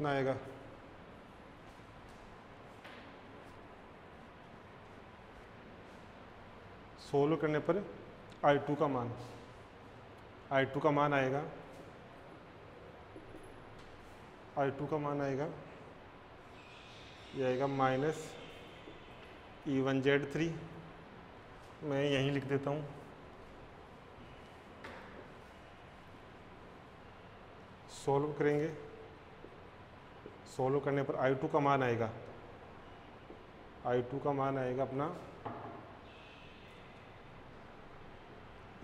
कितना आएगा, सोल्व करने पर I2 का मान, I2 का मान आएगा, I2 का मान आएगा, ये आएगा -E1Z3, मैं यहीं लिख देता हूँ, सोल्व करेंगे, सोल्व करने पर I2 का मान आएगा, I2 का मान आएगा अपना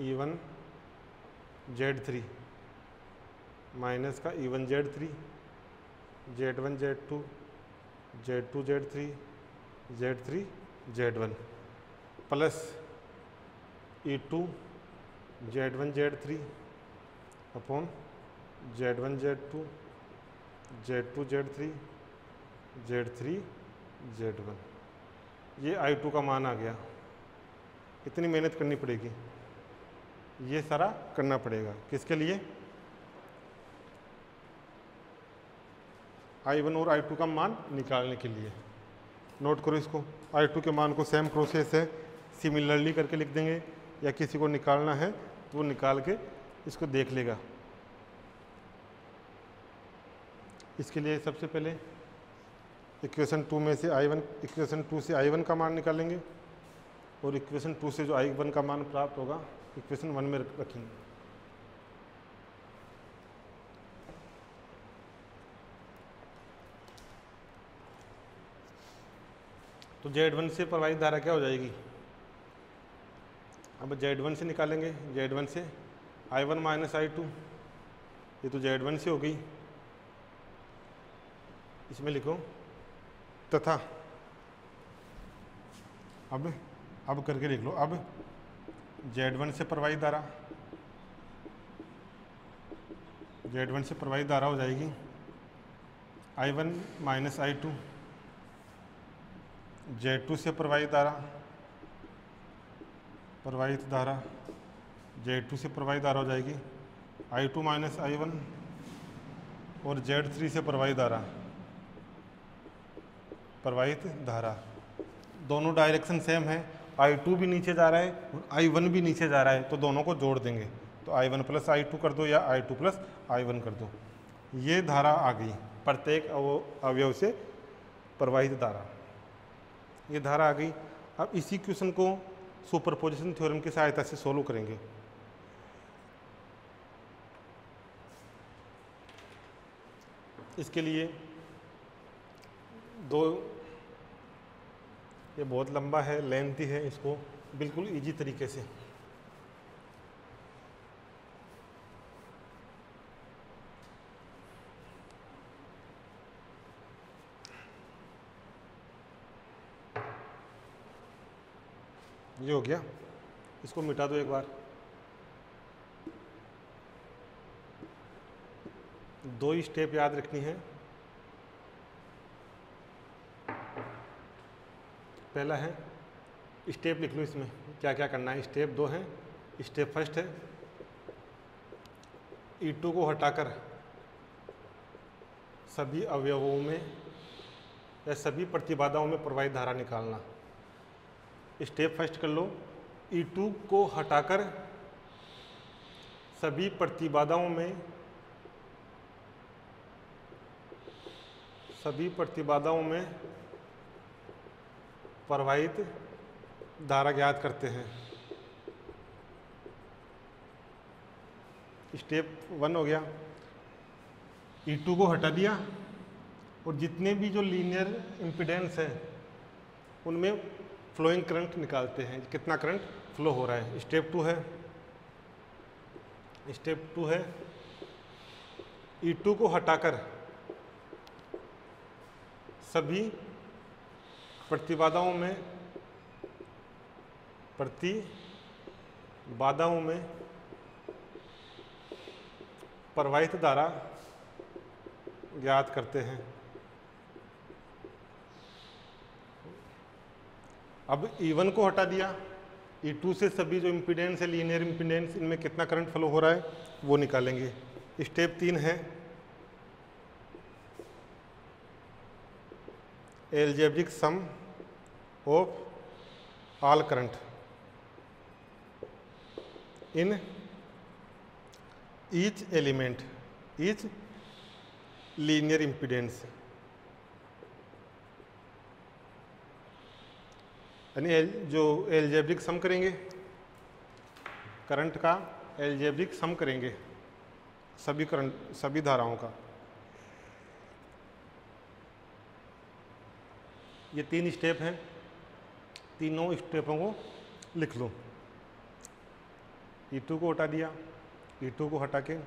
E1Z3 माइनस का E1Z3, Z1 Z2, Z2 Z3, Z3 Z1 plus E2 Z1 Z3 upon Z1 Z2, Z2 Z3, Z3 Z1, ये I2 का मान आ गया। इतनी मेहनत करनी पड़ेगी, ये सारा करना पड़ेगा, किसके लिए, I1 और I2 का मान निकालने के लिए। नोट करो इसको, I2 के मान को सेम प्रोसेस है, सिमिलरली करके लिख देंगे, या किसी को निकालना है तो वो निकाल के इसको देख लेगा। इसके लिए सबसे पहले इक्वेशन 2 में से I1, इक्वेशन 2 से I1 का मान निकालेंगे और इक्वेशन 2 से जो I1 का मान प्राप्त होगा इक्वेशन 1 में रखेंगे। तो Z1 से प्रवाहित धारा क्या हो जाएगी, अब Z1 से निकालेंगे, Z1 से I1 माइनस I2, ये तो Z1 से हो गई, इसमें लिखो तथा, अब करके लिख लो, अब Z1 से प्रवाहित धारा, Z1 से प्रवाहित धारा हो जाएगी I1 माइनस I2, Z2 से प्रवाहित धारा Z2 से प्रवाहित धारा हो जाएगी I2 माइनस I1, और Z3 से प्रवाहित धारा, दोनों डायरेक्शन सेम है, I2 भी नीचे जा रहा है और I1 भी नीचे जा रहा है, तो दोनों को जोड़ देंगे, तो I1 प्लस I2 कर दो या I2 प्लस I1 कर दो, ये धारा आ गई, प्रत्येक अवयव से प्रवाहित धारा, ये धारा आ गई। अब इसी क्वेश्चन को सुपरपोजिशन थ्योरम की सहायता से सोल्व करेंगे। इसके लिए ये बहुत लंबा है, लेंथी है, इसको बिल्कुल इजी तरीके से ये हो गया, इसको मिटा दो एक बार। दो ही स्टेप याद रखनी है, पहला है स्टेप लिख लो, इसमें क्या क्या करना है, स्टेप 2 है। स्टेप फर्स्ट है E2 को हटाकर सभी अवयवों में या सभी प्रतिबाधाओं में प्रवाहित धारा निकालना। स्टेप फर्स्ट कर लो, E2 को हटाकर सभी प्रतिबाधाओं में प्रवाहित धारा ज्ञात करते हैं। स्टेप 1 हो गया, E2 को हटा दिया और जितने भी जो लीनियर इम्पीडेंस है उनमें फ्लोइंग करंट निकालते हैं, कितना करंट फ्लो हो रहा है। स्टेप 2 है E2 को हटाकर सभी प्रतिबाधाओं में प्रवाहित धारा ज्ञात करते हैं। अब E1 को हटा दिया, E2 से सभी जो इम्पीडेंस है, लीनियर इम्पीडेंस, इनमें कितना करंट फ्लो हो रहा है वो निकालेंगे। स्टेप 3 है algebraic sum of all current in each element each linear impedance, यानी जो एल्जेब्रिक सम करेंगे करंट का, एल्जेब्रिक सम करेंगे सभी करंट, सभी धाराओं का। ये 3 स्टेप हैं, तीनों स्टेपों को लिख लो। E2 को हटा दिया, E2 को हटा के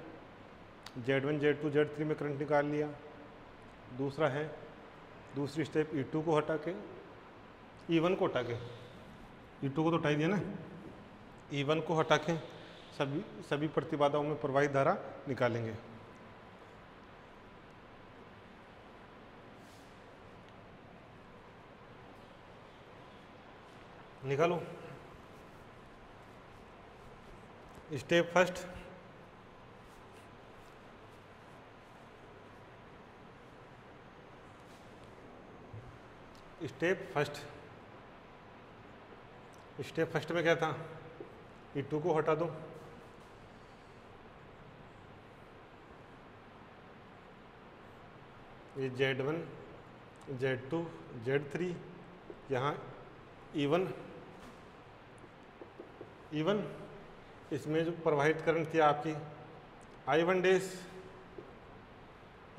Z1 Z2 Z3 में करंट निकाल लिया। दूसरा है, दूसरी स्टेप E2 को हटा के E1 को हटा के, E2 को तो हटा ही दिया ना, E1 को हटा के सभी प्रतिबाधाओं में प्रवाहित धारा निकालेंगे। निकालो। स्टेप फर्स्ट, स्टेप फर्स्ट में क्या था, E2 को हटा दो, ये Z1 Z2 Z3, यहाँ E1 इसमें जो प्रवाहित करंट थी आपकी I1 डैश,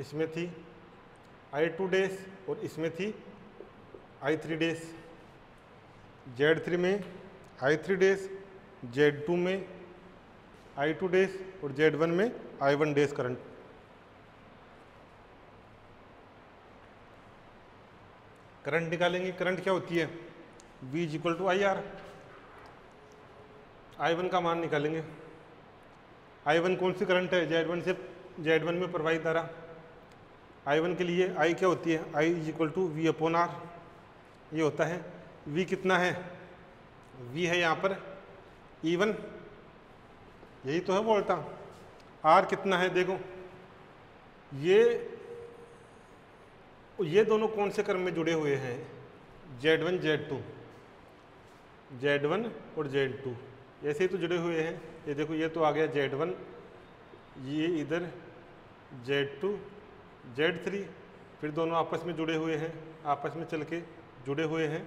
इसमें थी I2 डैश और इसमें थी I3 डैश। Z3 में I3 डैश, Z2 में I2 डैश और Z1 में I1 डैश करंट। करंट निकालेंगे, करंट क्या होती है, V = IR। I1 का मान निकालेंगे। I1 कौन सी करंट है, Z1 में प्रवाहित धारा। I1 के लिए I क्या होती है, I = V/R। ये होता है, V कितना है, V है यहाँ पर E1, यही तो है वोल्टा। R कितना है, देखो ये दोनों कौन से क्रम में जुड़े हुए हैं, Z1 और Z2 ऐसे ही तो जुड़े हुए हैं। ये देखो, ये तो आ गया Z1, ये इधर Z2 Z3, फिर दोनों आपस में जुड़े हुए हैं, आपस में चल के जुड़े हुए हैं।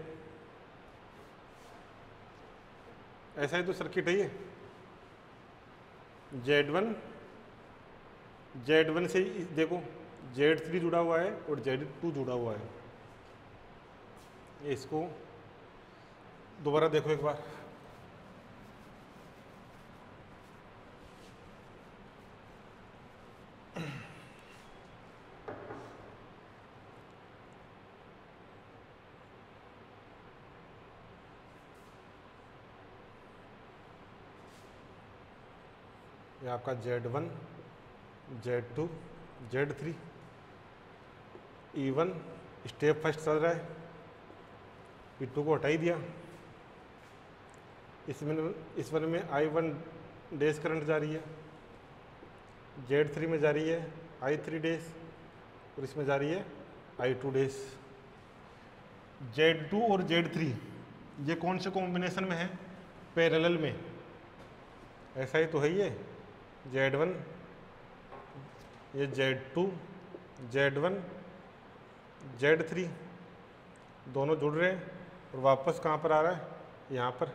ऐसा ही तो सर्किट है ये। Z1 से देखो Z3 जुड़ा हुआ है और Z2 जुड़ा हुआ है। इसको दोबारा देखो एक बार। ये आपका Z1 Z2 Z3 E1 step first चल रहा है, E2 को हटा ही दिया। इसमें में I1 डैश करंट जा रही है, Z3 में जा रही है I3 डैश और इसमें जा रही है I2 डैश। Z2 और Z3 ये कौन से कॉम्बिनेशन में है, पैरेलल में। ऐसा ही तो है ये Z1, ये Z2 Z1 Z3 दोनों जुड़ रहे हैं और वापस कहाँ पर आ रहा है, यहाँ पर।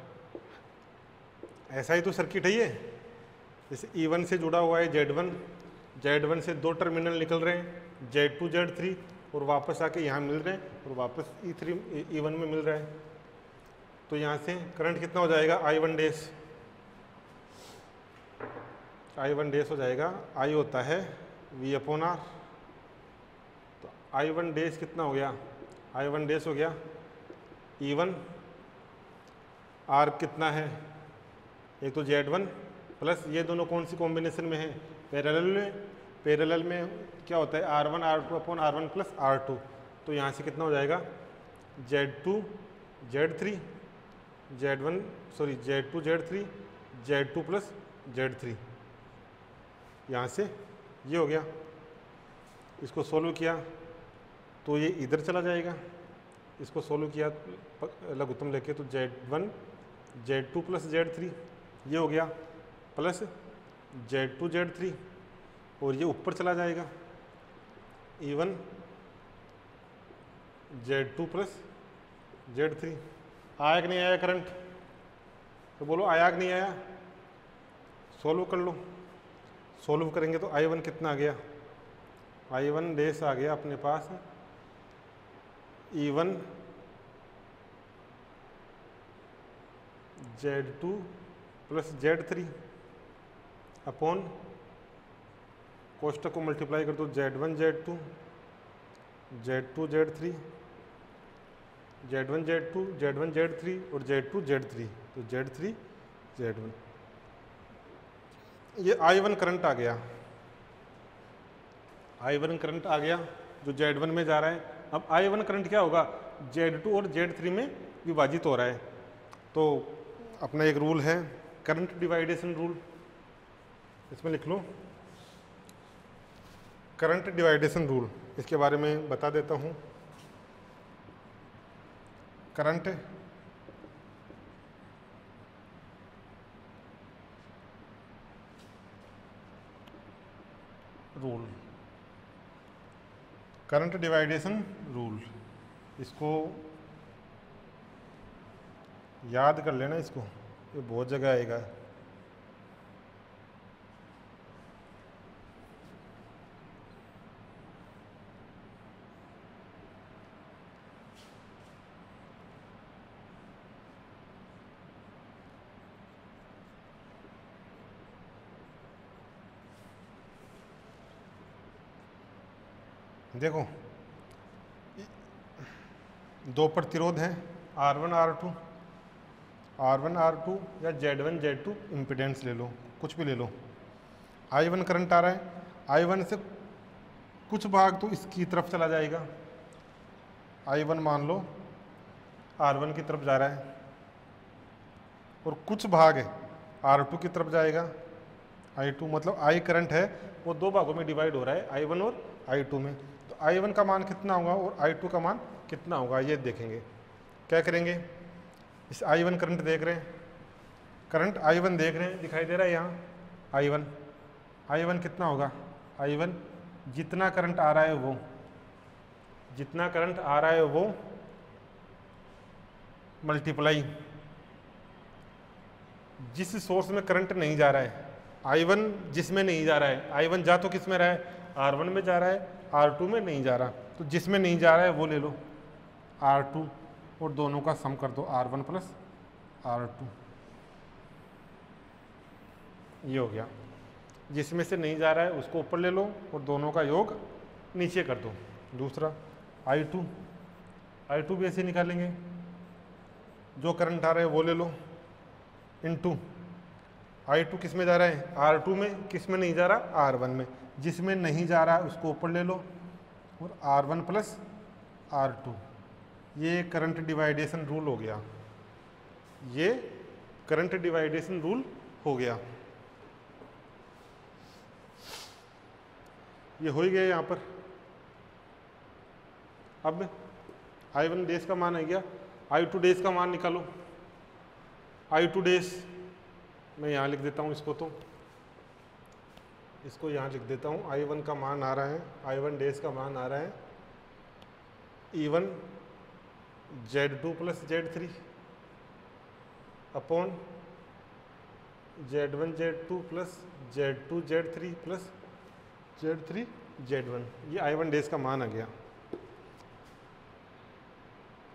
ऐसा ही तो सर्किट है ये। जैसे E1 से जुड़ा हुआ है Z1 से 2 टर्मिनल निकल रहे हैं Z2 Z3 और वापस आके यहाँ मिल रहे हैं और वापस E1 में मिल रहा है। तो यहाँ से करंट कितना हो जाएगा, I1 डैश हो जाएगा। I होता है V/R। तो I1 डैश कितना हो गया, I1 डैश हो गया E1। R कितना है, एक तो Z1 प्लस ये दोनों कौन सी कॉम्बिनेशन में है, पैरेलल में क्या होता है R1 R2/R1 प्लस R2। तो यहाँ से कितना हो जाएगा Z2 Z3 Z2 plus Z3। यहाँ से ये हो गया। इसको सोल्व किया तो ये इधर चला जाएगा, इसको सोल्व किया लघुत्तम लेके तो Z1 Z2 प्लस Z3 ये हो गया, प्लस Z2 Z3 और ये ऊपर चला जाएगा E1 Z2 प्लस Z3। आया कि नहीं आया करंट? तो बोलो आया कि नहीं आया? सोल्व कर लो। सोल्व करेंगे तो I1 कितना आ गया? I1 डेस आ गया अपने पास E1 Z2 plus Z3 upon कोष्टक को मल्टीप्लाई कर दो Z1 Z2 Z2 Z3 Z1 Z2 Z1 Z3 और Z2 Z3 तो Z3 Z1। ये I1 करंट आ गया, I1 करंट आ गया जो Z1 में जा रहा है। अब I1 करंट क्या होगा? Z2 और Z3 में विभाजित हो रहा है। तो अपना एक रूल है करंट डिवाइडेशन रूल, इसमें लिख लो करंट डिवाइडेशन रूल। इसके बारे में बता देता हूँ। करंट रूल, करंट डिवाइडेशन रूल, इसको याद कर लेना, इसको ये बहुत जगह आएगा। देखो दो प्रतिरोध हैं R1 R2, R1 R2 या Z1 Z2 इम्पीडेंस ले लो, कुछ भी ले लो। I1 करंट आ रहा है, I1 से कुछ भाग तो इसकी तरफ चला जाएगा, I1 मान लो R1 की तरफ जा रहा है, और कुछ भाग है R2 की तरफ जाएगा I2, मतलब I करंट है वो दो भागों में डिवाइड हो रहा है, I1 और I2 में। तो I1 का मान कितना होगा और I2 का मान कितना होगा ये देखेंगे। क्या करेंगे? इस I1 करंट देख रहे हैं, करंट I1 देख रहे हैं, दिखाई दे रहा है यहाँ I1 कितना होगा? I1 जितना करंट आ रहा है वो, जितना करंट आ रहा है वो मल्टीप्लाई जिस सोर्स में करंट नहीं जा रहा है, I1 जिसमें नहीं जा रहा है, I1 जा तो किस में रहा है? R1 में जा रहा है, R2 में नहीं जा रहा, तो जिसमें नहीं जा रहा है वो ले लो R2 और दोनों का सम कर दो R1 प्लस R2, ये हो गया। जिसमें से नहीं जा रहा है उसको ऊपर ले लो और दोनों का योग नीचे कर दो। दूसरा I2 भी ऐसे निकालेंगे, जो करंट आ रहा है वो ले लो इनटू I2 किस में जा रहा है? R2 में। किस में नहीं जा रहा? R1 में। जिसमें नहीं जा रहा है उसको ऊपर ले लो और R1 प्लस R2, ये करंट डिवाइडेशन रूल हो गया, ये करंट डिवाइडेशन रूल हो गया। ये हो ही गया यहाँ पर। अब I1 डेज का मान आ गया, I2 डेज का मान निकालो। I2 डेज मैं यहाँ लिख देता हूँ, इसको यहाँ लिख देता हूँ। I1 का मान आ रहा है, I1 डेज का मान आ रहा है E1 Z2 plus Z3 upon Z1 Z2 plus Z2 Z3 plus Z3 Z1, ये I1 डेज का मान आ गया।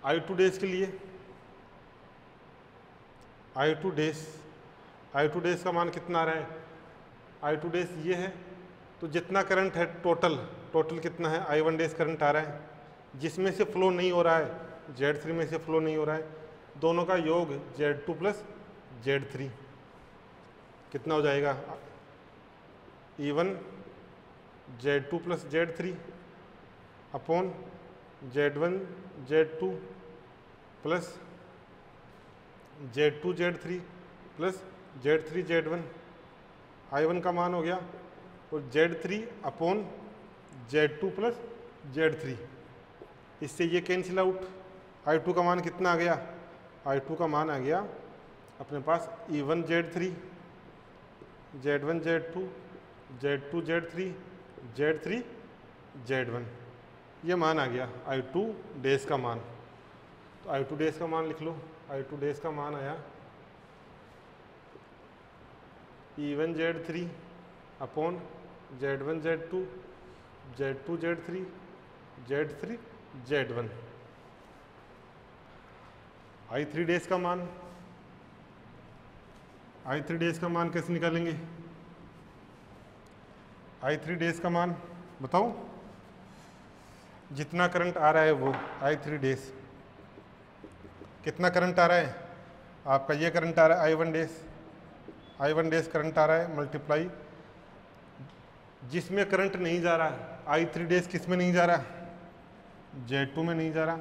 I2 डेज के लिए I2 डेज का मान कितना आ रहा है? I2 डेज ये है, तो जितना करंट है टोटल कितना है? I1 डेज करंट आ रहा है, जिसमें से फ्लो नहीं हो रहा है Z3 में से फ्लो नहीं हो रहा है, दोनों का योग Z2 प्लस Z3 कितना हो जाएगा? E1 Z2 plus Z3 upon Z1 Z2 plus Z2 Z3 plus Z3 Z1, I1 का मान हो गया, और Z3 upon Z2 plus Z3, इससे ये कैंसिल आउट, I2 का मान कितना आ गया, I2 का मान आ गया अपने पास E1 Z3 Z1 Z2 Z2 Z3 Z3 Z1, ये मान आ गया I2 डेज का मान। तो I2 डेज का मान लिख लो, I2 डेज का मान आया E1 Z3 upon Z1 Z2 Z2 Z3 Z3 Z1। I3 days का मान, I3 डेज का मान कैसे निकालेंगे, I3 डेज का मान बताओ, जितना करंट आ रहा है वो I3 डेज, कितना करंट आ रहा है आपका, ये करंट आ रहा है I1 डेज करंट आ रहा है, मल्टीप्लाई जिसमें करंट नहीं जा रहा है I3 डेज किस में नहीं जा रहा, Z2 में नहीं जा रहा,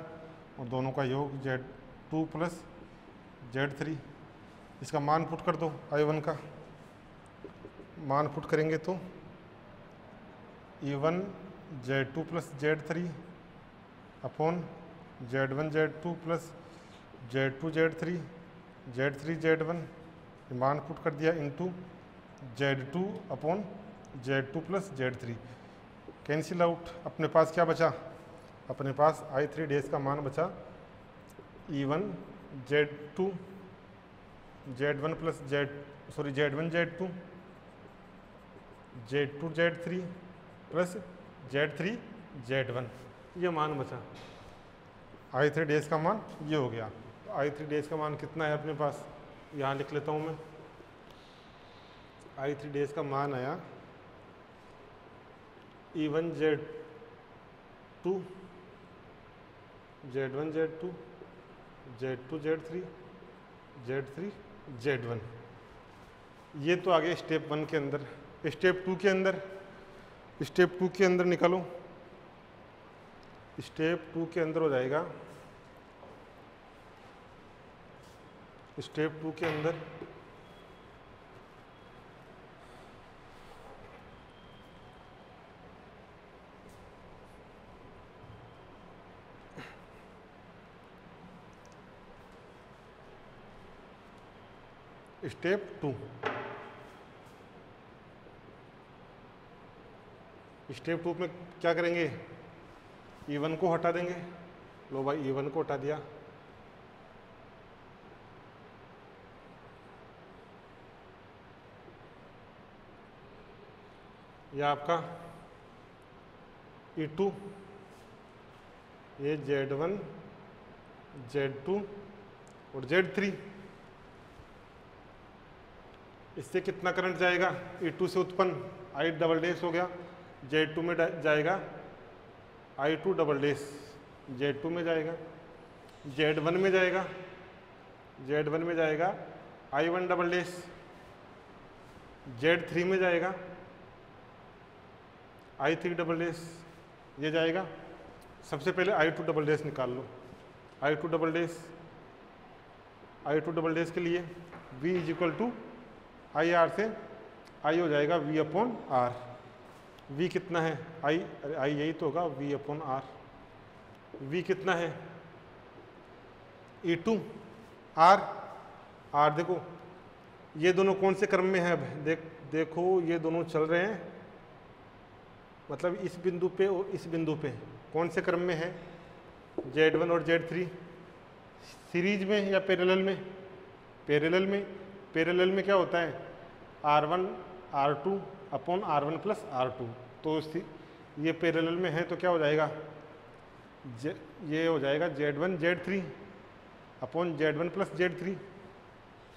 और दोनों का योग Z2 प्लस Z3। इसका मान पुट कर दो, I1 का मान पुट करेंगे तो E1 Z2 plus Z3 upon Z1 Z2 plus Z2 Z3 Z3 Z1, मान पुट कर दिया into Z2 upon Z2 plus Z3, cancel out. अपने पास क्या बचा, अपने पास I3 डेज का मान बचा E1 Z2 Z1 plus Z1 Z2 Z2 Z3 plus Z3 Z1, ये मान बचा। I3 डेज का मान ये हो गया। तो I3 डेज का मान कितना है अपने पास, यहाँ लिख लेता हूँ मैं। I3 डेज का मान आया E1 Z2 Z1 Z2 Z2 Z3 Z3 Z1, ये तो आगे स्टेप 1 के अंदर। स्टेप 2 के अंदर, स्टेप 2 के अंदर निकालो, स्टेप 2 के अंदर हो जाएगा, स्टेप 2 के अंदर स्टेप 2, स्टेप 2 में क्या करेंगे, E1 को हटा देंगे। लो भाई E1 को हटा दिया, यह आपका E2, ये Z1 Z2 और Z3, इससे कितना करंट जाएगा, E2 से उत्पन्न I डबल डैश हो गया, Z2 में जाएगा I2 डबल डैश, Z2 में जाएगा, Z1 में जाएगा, Z1 में जाएगा I1 डबल डैश, Z3 में जाएगा I3 डबल डैश, ये जाएगा। सबसे पहले I2 डबल डैश निकाल लो, I2 double dash, I2 double dash के लिए V is equal to I R से I हो जाएगा V अपॉन R। V कितना है, I यही तो होगा V अपॉन R। V कितना है E2 R देखो ये दोनों कौन से क्रम में है, अब देखो ये दोनों चल रहे हैं, मतलब इस बिंदु पे और इस बिंदु पे कौन से क्रम में है, Z1 और Z3 सीरीज में या पैरेलल में, पैरेलल में क्या होता है R1 R2 upon R1 plus R2, तो ये पैरेलल में है तो क्या हो जाएगा, ये हो जाएगा Z1 Z3 upon Z1 plus Z3,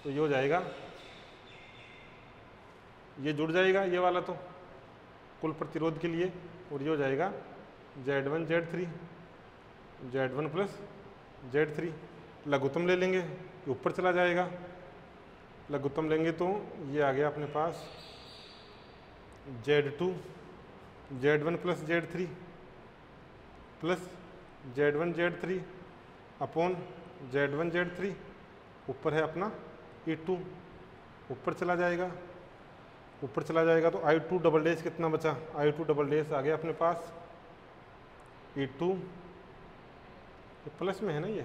तो ये हो जाएगा, ये जुड़ जाएगा ये वाला तो कुल प्रतिरोध के लिए, और ये हो जाएगा Z1 Z3 Z1 plus Z3। लघुत्तम ले लेंगे, ये ऊपर चला जाएगा, लघुत्तम लेंगे तो ये आ गया अपने पास Z2 Z1 plus Z3 plus Z1 Z3 upon Z1 Z3, ऊपर है अपना E2, ऊपर चला जाएगा, तो I2 डबल डैश कितना बचा, I2 डबल डैश आ गया अपने पास E2 ये प्लस में है ना, ये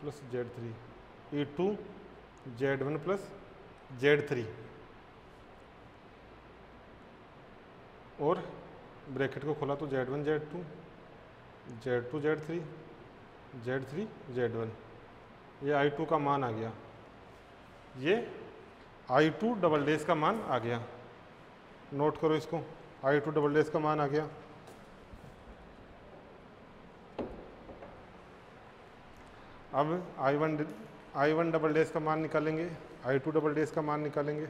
plus Z3 E2 Z1 plus Z3 और ब्रैकेट को खोला तो Z1 Z2 Z2 Z3 Z3 Z1, ये I2 का मान आ गया, ये I2 डबल डेज का मान आ गया। नोट करो इसको, I2 डबल डेज का मान आ गया। अब I1 डबल डेज का मान निकालेंगे, I2 डबल डेज का मान निकालेंगे।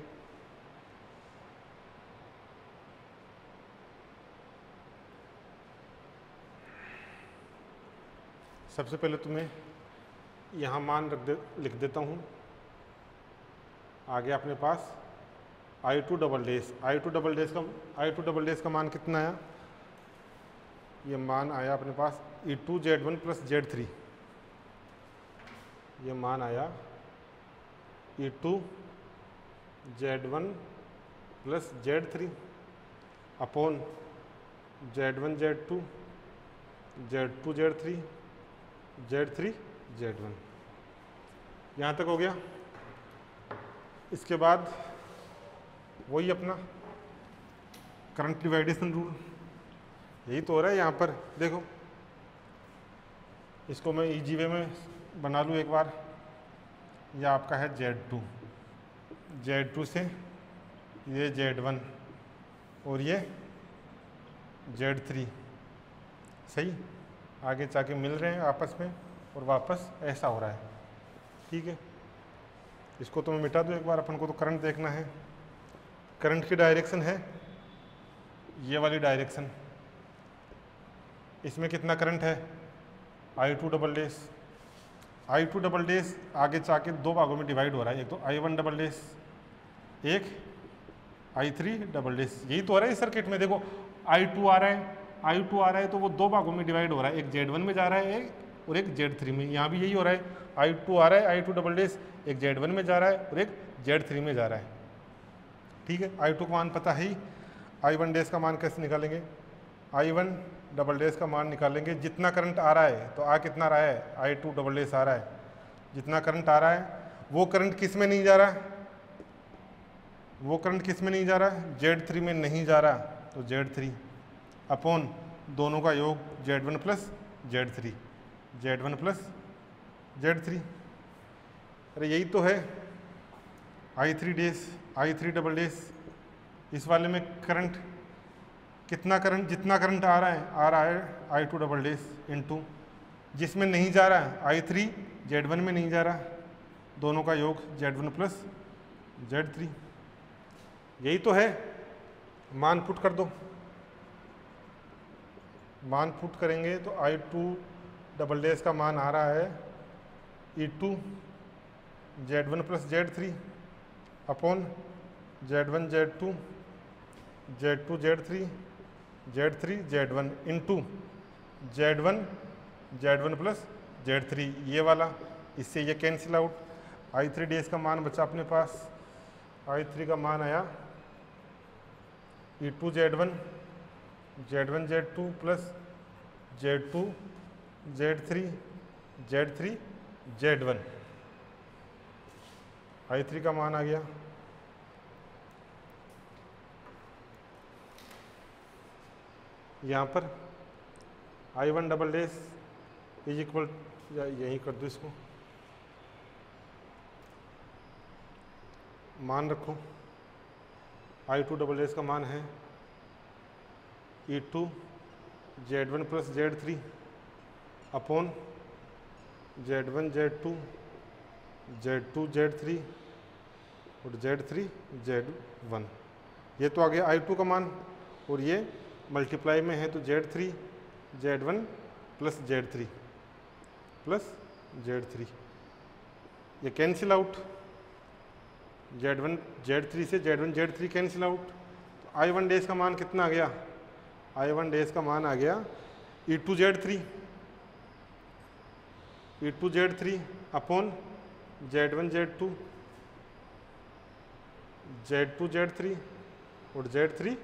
सबसे पहले तुम्हें यहाँ मान लिख देता हूँ। आगे अपने पास I2 डबल डेज का मान कितना आया? ये मान आया अपने पास E2 Z1 प्लस Z3, ये मान आया E2 Z1 plus Z3 upon Z1 Z2 Z2 Z3 Z3 Z1। यहाँ तक हो गया। इसके बाद वही अपना करंट डिवाइडेशन रूल, यही तो हो रहा है यहाँ पर। देखो इसको मैं इजी वे में बना लूँ एक बार। यह आपका है Z2 से ये Z1 और ये Z3, सही। आगे जाके मिल रहे हैं आपस में और वापस ऐसा हो रहा है, ठीक है। इसको तो मैं मिटा दूँ एक बार, अपन को तो करंट देखना है। करंट की डायरेक्शन है ये वाली डायरेक्शन। इसमें कितना करंट है? I2 double days. I2 double days आगे जाके दो भागों में डिवाइड हो रहा है, एक तो I1 डबल डेज, एक I3 डबल डेज। यही तो हो रहा है इस सर्किट में। देखो I2 आ रहा है तो वो दो भागों में डिवाइड हो रहा है, एक Z1 में जा रहा है और एक Z3 में। यहाँ भी यही हो रहा है, I2 आ रहा है, I2 डबल डेज एक Z1 में जा रहा है और एक Z3 में जा रहा है, ठीक है। I2 का मान पता है ही। I1 डेज का मान कैसे निकालेंगे? I1 डबल डेज का मान निकालेंगे, जितना करंट आ रहा है तो आ कितना रहा है? I2 डबल डेज आ रहा है। जितना करंट आ रहा है वो करंट किस में नहीं जा रहा? वो करंट किस में नहीं जा रहा? Z3 में नहीं जा रहा, तो Z3 अपॉन दोनों का योग Z1 plus Z3, Z1 plus Z3। अरे यही तो है I3 days, I3 double days. इस वाले में करंट कितना, करंट जितना करंट आ रहा है I2 डबल डेज इंटू जिसमें नहीं जा रहा है I3 Z1 में नहीं जा रहा, दोनों का योग Z1 प्लस Z3। यही तो है। मान पुट कर दो। मान पुट करेंगे तो I2 डबल डेज का मान आ रहा है E2 Z1 plus Z3 upon Z1 Z2 Z2 Z3 Z3 Z1 into Z1 plus Z3, ये वाला। इससे ये कैंसिल आउट। I3 डेज का मान बचा अपने पास। I3 का मान आया E2 Z1 Z2 plus Z2 Z3 Z1। I3 का मान आ गया। यहाँ पर I1 double days is equal, या यहीं कर दो इसको, मान रखो I2 डबल डेज का मान है E2 Z1 plus Z3 upon Z1 Z2 Z2 Z3 और Z3 Z1। ये तो आ गया I2 का मान और ये मल्टीप्लाई में है तो Z3 Z1 plus Z3 plus Z3, ये कैंसिल आउट। Z1 Z3 से Z1 Z3 कैंसिल आउट। तो I1 डेज का मान कितना आ गया? I1 डेज का मान आ गया E2 Z3 upon Z1 Z2 Z2 Z3 और Z3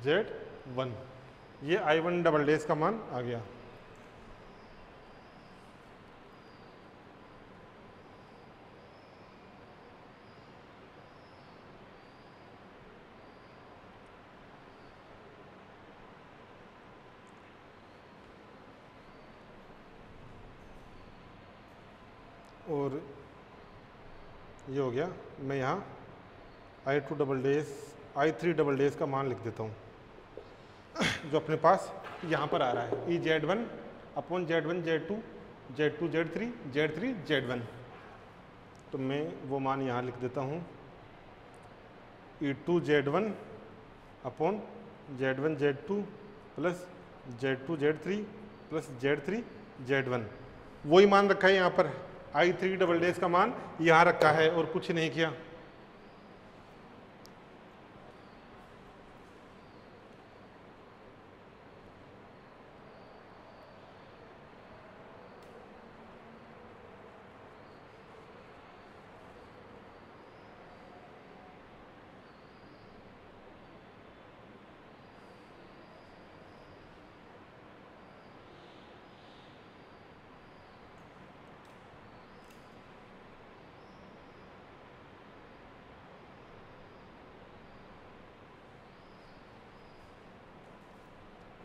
Z1। ये I1 डबल डेज का मान आ गया। और ये हो गया। मैं यहाँ I2 double dash I3 double dash का मान लिख देता हूँ जो अपने पास यहाँ पर आ रहा है EZ1 upon Z1 Z2 Z2 Z3 Z3 Z1। तो मैं वो मान यहाँ लिख देता हूँ E2 Z1 upon Z1 Z2 plus Z2 Z3 plus Z3 Z1। वही मान रखा है यहाँ पर, I3 डबल डैश का मान यहाँ रखा है और कुछ नहीं किया।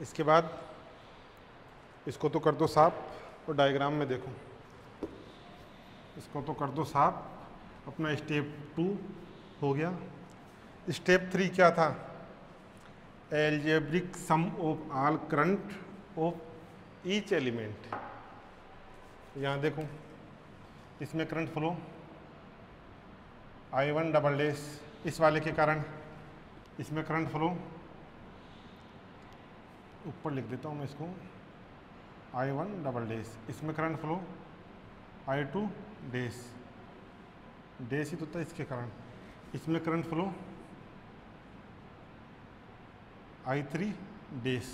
इसके बाद इसको तो कर दो साफ और डायग्राम में देखो, इसको तो कर दो साफ। अपना स्टेप 2 हो गया। स्टेप 3 क्या था? Algebraic sum of all current of each element. यहाँ देखो, इसमें current flow I1 double dash, इस वाले के कारण इसमें करंट फ्लो, ऊपर लिख देता हूँ मैं इसको, I1 डबल डैश, इसमें current flow I2 dash, dash ही तो था इसके कारण, इसमें current flow I3 dash.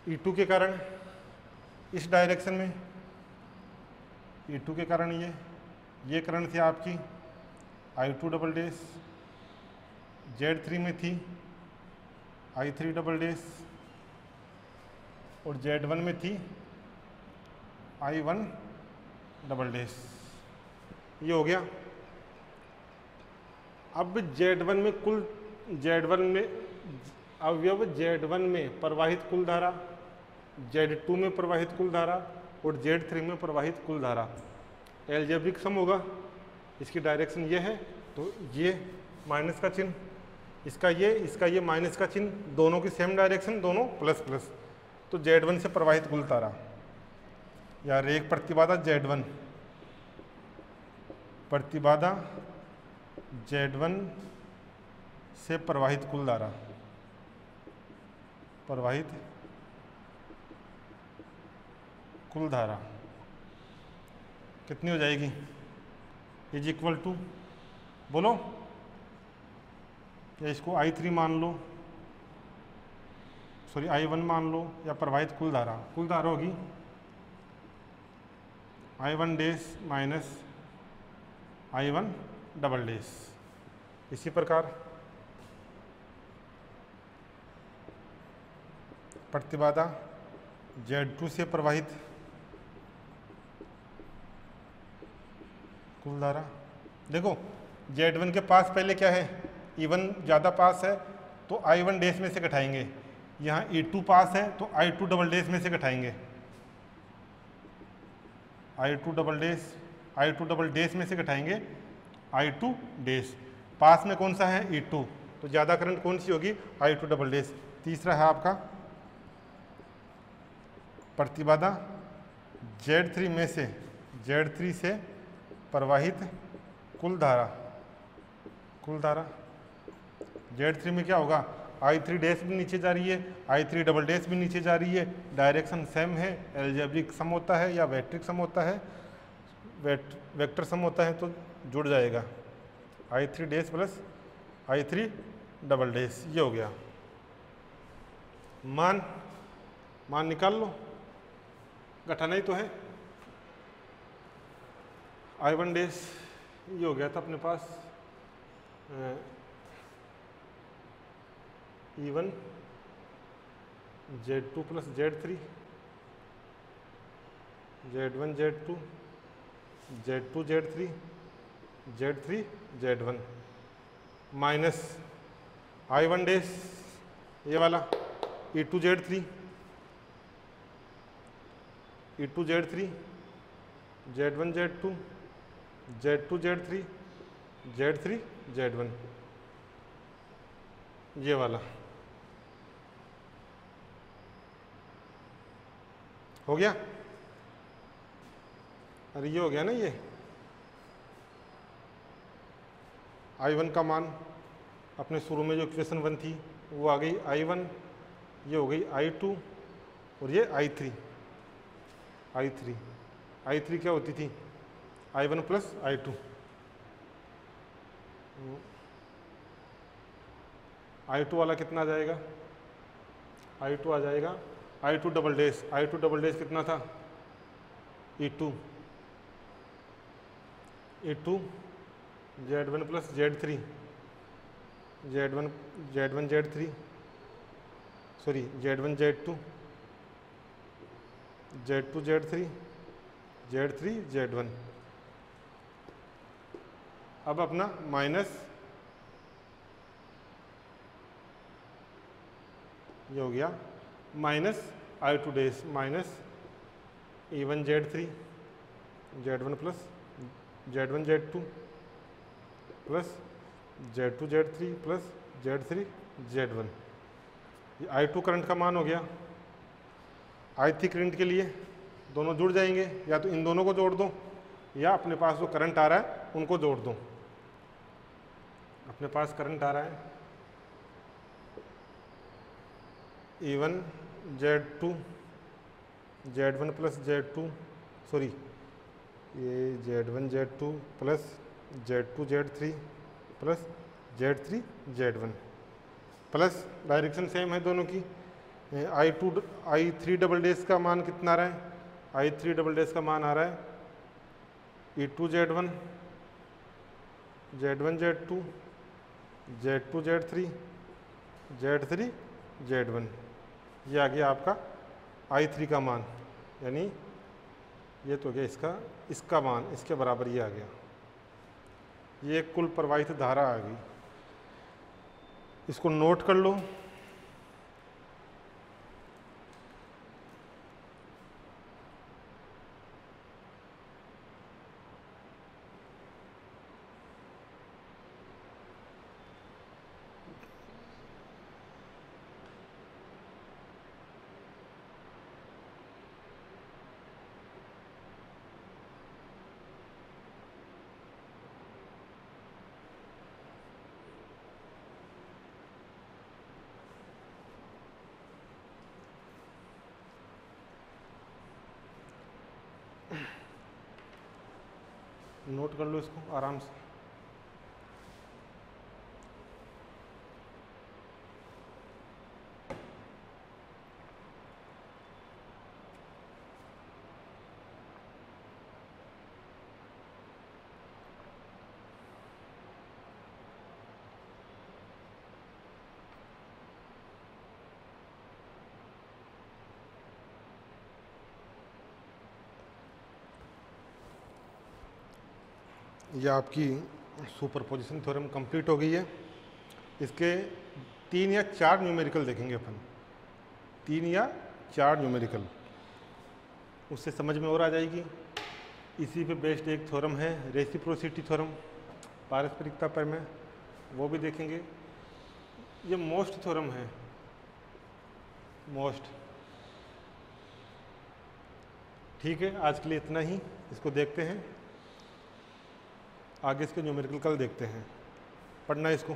E2 के कारण इस डायरेक्शन में, E2 के कारण ये करंट थी आपकी I2 डबल डैश, Z3 में थी I3 डबल डैश और Z1 में थी I1 डबल डैश। ये हो गया। अब Z1 में कुल, Z1 में अवयव Z1 में प्रवाहित कुल धारा, Z2 में प्रवाहित कुल धारा और Z3 में प्रवाहित कुल धारा एल्जेब्रिक सम होगा। इसकी डायरेक्शन ये है, तो ये माइनस का चिन्ह, इसका ये माइनस का चिन्ह, दोनों की सेम डायरेक्शन, दोनों प्लस प्लस। तो Z1 से प्रवाहित कुल धारा, यार एक प्रतिबाधा Z1, प्रतिबाधा Z1 से प्रवाहित कुल धारा, प्रवाहित कुल धारा कितनी हो जाएगी? इज इक्वल टू, बोलो, या इसको I3 मान लो, सॉरी I1 मान लो, या प्रवाहित कुल धारा होगी I1 dash minus I1 double dash. इसी प्रकार प्रतिबाधा Z2 से प्रवाहित कुल धारा, देखो Z1 के पास पहले क्या है, E1 ज़्यादा पास है तो I1 डैश में से घटाएंगे, यहाँ E2 पास है तो I2 डबल डैश में से घटाएंगे, I2 डबल डैश में से घटाएंगे I2 डैश। पास में कौन सा है? E2, तो ज़्यादा करंट कौन सी होगी? I2 double dash. तीसरा है आपका प्रतिबाधा Z3 से प्रवाहित कुल धारा, Z3 में क्या होगा? I3 डैश भी नीचे जा रही है, I3 डबल डैश भी नीचे जा रही है, डायरेक्शन सेम है, एल्जेब्रिक सम होता है या वेक्ट्रिक सम होता है, वेक्टर सम होता है तो जुड़ जाएगा I3 dash plus I3 double dash. ये हो गया। मान निकाल लो, घटाना ही तो है। I1 डैश ये हो गया था अपने पास E1 Z2 plus Z3, Z1 Z2 Z2 Z3 Z3 Z1 minus I1 dash ये वाला E2 Z3 Z1 Z2 Z2 Z3 Z3 Z1, ये वाला हो गया। अरे ये हो गया ना, ये I1 का मान अपने शुरू में जो इक्वेशन 1 थी वो आ गई I1, ये हो गई I2 और ये I3। I3 क्या होती थी? I1 plus I2। I2 वाला कितना आ जाएगा? I2 आ जाएगा I2 डबल डैश कितना था? E2 Z1 plus Z3 Z1 Z3 sorry Z1 Z2 Z3 Z1। अब अपना माइनस ये हो गया minus I2 dash minus E1 Z3 Z1 plus Z1 Z2 plus Z2 Z3 plus Z3 Z1। ये I2 current का मान हो गया। I3 करंट के लिए दोनों जुड़ जाएंगे, या तो इन दोनों को जोड़ दो या अपने पास जो करंट आ रहा है उनको जोड़ दो। अपने पास करंट आ रहा है E1 Z2 Z1 plus Z2 sorry ये Z1 Z2 plus Z2 Z3 plus Z3 Z1 plus direction same है दोनों की। I3 डबल डैश का मान कितना आ रहा है? I3 डबल डैश का मान आ रहा है E2 Z1 Z1 Z2 Z2 Z3 Z3 Z1। ये आ गया आपका I3 का मान, यानी ये तो गया इसका मान, इसके बराबर ये आ गया। ये कुल प्रवाहित धारा आ गई। इसको नोट कर लो। नोट कर लो इसको आराम से। ये आपकी सुपरपोजिशन थ्योरम कंप्लीट हो गई है। इसके 3 या 4 न्यूमेरिकल देखेंगे अपन, 3 या 4 न्यूमेरिकल, उससे समझ में और आ जाएगी। इसी पे बेस्ड एक थ्योरम है रेसिप्रोसिटी थ्योरम, पारस्परिकता प्रमेय, वो भी देखेंगे। ये मोस्ट थ्योरम है, मोस्ट। ठीक है, आज के लिए इतना ही। इसको देखते हैं, आगे इसके न्यूमेरिकल कल देखते हैं। पढ़ना इसको।